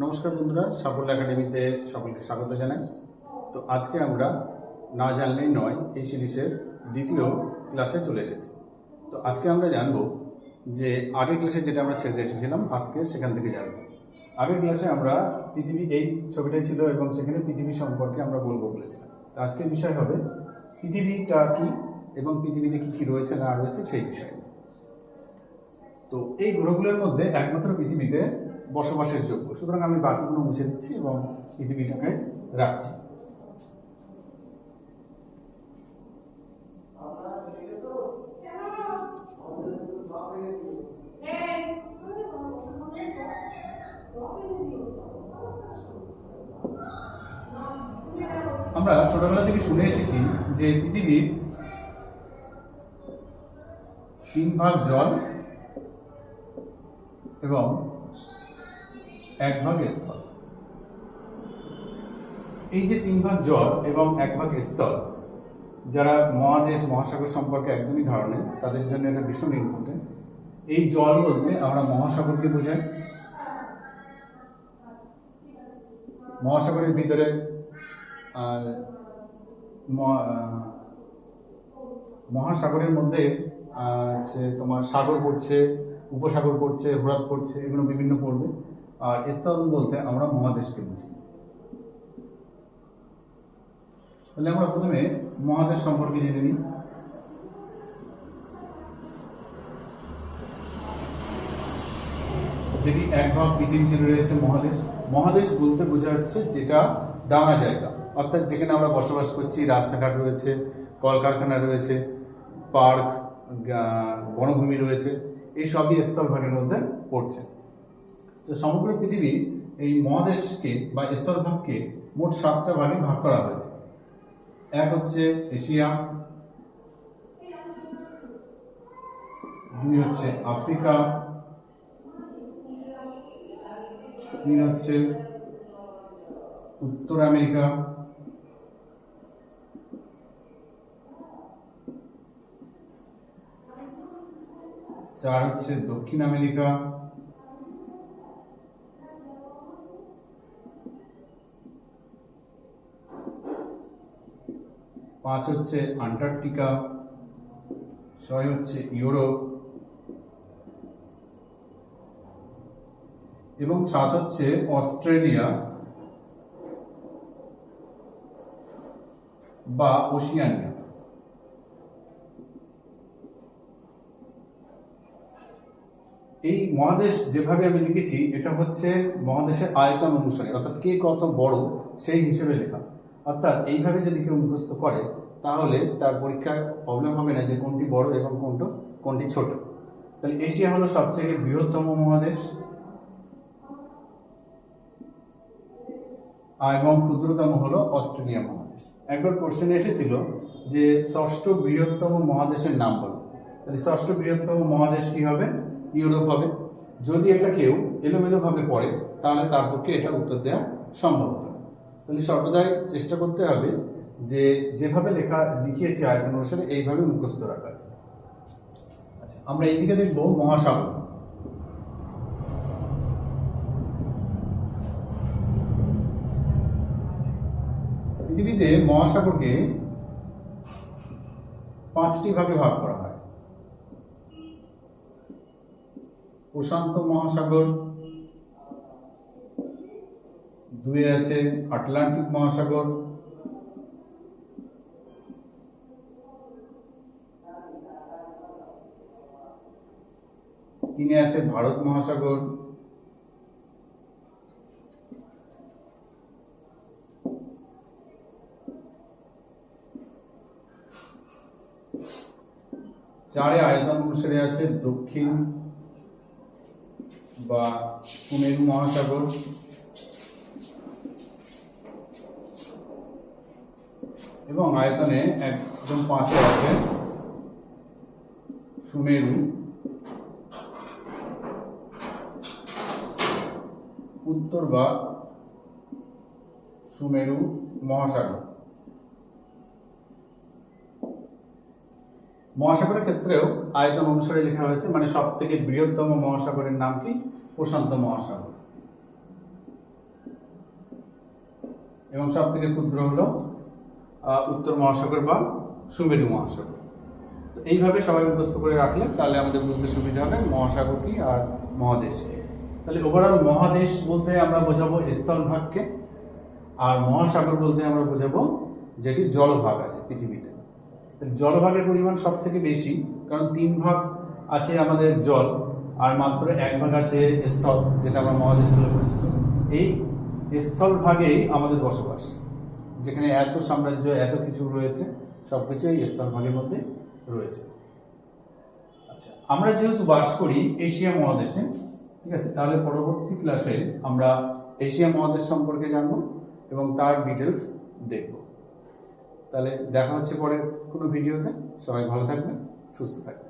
নমস্কার বন্ধুরা, সাফল্য একাডেমিতে সকলকে স্বাগত জানাই। তো আজকে আমরা না জানলেই নয় এই সিরিজের দ্বিতীয় ক্লাসে চলে এসেছি। তো আজকে আমরা জানবো যে আগের ক্লাসে যেটা আমরা ছেড়ে এসেছিলাম আজকে সেখান থেকে জানবো। আগের ক্লাসে আমরা পৃথিবী এই ছবিটাই ছিল এবং সেখানে পৃথিবী সম্পর্কে আমরা বলবো বলেছিলাম। তো আজকের বিষয় হবে পৃথিবীটা কি এবং পৃথিবীতে কী কী রয়েছে না রয়েছে সেই বিষয়ে। তো এই গ্রহগুলোর মধ্যে একমাত্র পৃথিবীতে বসবাসের যোগ্য, সুতরাং আমি বাকিগুলো মুছে দিচ্ছি এবং পৃথিবীটাকে রাখছি। আমরা ছোটবেলা থেকে শুনে এসেছি যে পৃথিবীর 3 ভাগ জল এবং 1 ভাগ স্থল। এই যে 3 ভাগ জল এবং 1 ভাগ স্থল, যারা মহাদেশ মহাসাগর সম্পর্কে একদমই ধারণা তাদের জন্য এটা ভীষণ ইম্পর্টেন্ট। এই জল বলতে আমরা মহাসাগরকে বোঝাই। মহাসাগরের ভিতরে মহাসাগরের মধ্যে তোমার সাগর পড়ছে, উপসাগর পড়ছে, হ্রদ পড়ছে, এগুলো বিভিন্ন পড়বে। আর স্থল বলতে আমরা মহাদেশকে বুঝি। তাহলে আমরা প্রথমে মহাদেশ সম্পর্কে জেনে নিই। যেটি 1 ভাগ পৃথিবীতে রয়েছে মহাদেশ। মহাদেশ বলতে বোঝা যাচ্ছে যেটা ডাঙা জায়গা, অর্থাৎ যেখানে আমরা বসবাস করছি, রাস্তাঘাট রয়েছে, কলকারখানা রয়েছে, পার্ক, বনভূমি রয়েছে, এই সবই স্থলভাগের মধ্যে পড়ছে। তো সমগ্র পৃথিবী এই মহাদেশকে বা স্থলভাগকে মোট 7টা ভাগে ভাগ করা হয়েছে। এক হচ্ছে এশিয়া, 2 হচ্ছে আফ্রিকা, 3 হচ্ছে উত্তর আমেরিকা, 4 হচ্ছে দক্ষিণ আমেরিকা, 5 হচ্ছে আন্টার্কটিকা, 6 হচ্ছে ইউরোপ এবং 7 হচ্ছে অস্ট্রেলিয়া বা ওশিয়ানিয়া। এই মহাদেশ যেভাবে আমি লিখেছি এটা হচ্ছে মহাদেশের আয়তন অনুসারে, অর্থাৎ কে কত বড় সেই হিসেবে লেখা। অর্থাৎ এইভাবে যদি কেউ মুখস্থ করে তাহলে তার পরীক্ষায় প্রবলেম হবে না যে কোনটি বড় এবং কোনটি ছোট। তাহলে এশিয়া হলো সবচেয়ে বৃহত্তম মহাদেশ এবং ক্ষুদ্রতম হলো অস্ট্রেলিয়া মহাদেশ। একবার কোশ্চেন এসেছিল যে 6ষ্ঠ বৃহত্তম মহাদেশের নাম বলো। তাহলে 6ষ্ঠ বৃহত্তম মহাদেশ কি হবে? ইউরোপ হবে। যদি এটা কেউ এলোমেলোভাবে পড়ে তাহলে তার পক্ষে এটা উত্তর দেওয়া সম্ভব হবে। তাহলে সর্বদাই চেষ্টা করতে হবে যে যেভাবে লিখিয়েছি আয়তন অনুসারে এইভাবে মুখস্থ রাখার। আচ্ছা, আমরা এইদিকে দেখবো মহাসাগর। পৃথিবীতে মহাসাগরকে 5টি ভাগে ভাগ করা হয়। প্রশান্ত মহাসাগর, 2 আছে আটলান্টিক মহাসাগর, 3 আছে ভারত মহাসাগর, 4 আয়তন অনুসারে আছে দক্ষিণ বা সুমেরু মহাসাগর, এবং আয়তনে একদম 5 আছে সুমেরু উত্তর বা সুমেরু মহাসাগর। মহাসাগরের ক্ষেত্রেও আয়তন অনুসারে লেখা হয়েছে, মানে সব থেকে বৃহত্তম মহাসাগরের নাম কি? প্রশান্ত মহাসাগর। এবং সব থেকে ক্ষুদ্র হলো উত্তর মহাসাগর বা সুমেরু মহাসাগর। তো এইভাবে সবাই মুখস্থ করে রাখলে তাহলে আমাদের বুঝতে সুবিধা হবে মহাসাগর কি আর মহাদেশ। তাহলে ওভারঅল মহাদেশ বলতে আমরা বোঝাবো স্থলভাগকে, আর মহাসাগর বলতে আমরা বোঝাবো যেটি জলভাগ আছে পৃথিবীতে। জলভাগের পরিমাণ সব থেকে বেশি, কারণ 3 ভাগ আছে আমাদের জল আর মাত্র 1 ভাগ আছে স্থল, যেটা আমরা মহাদেশ বলে পরিচিত। এই স্থল ভাগেই আমাদের বসবাস, যেখানে এত সাম্রাজ্য এত কিছু রয়েছে, সব কিছু এই স্থল ভাগের মধ্যে রয়েছে। আচ্ছা, আমরা যেহেতু বাস করি এশিয়া মহাদেশে, ঠিক আছে, তাহলে পরবর্তী ক্লাসে আমরা এশিয়া মহাদেশ সম্পর্কে জানবো এবং তার ডিটেলস দেখব। তাহলে দেখা হচ্ছে পরের কোনো ভিডিওতে। সবাই ভালো থাকবেন, সুস্থ থাকবেন।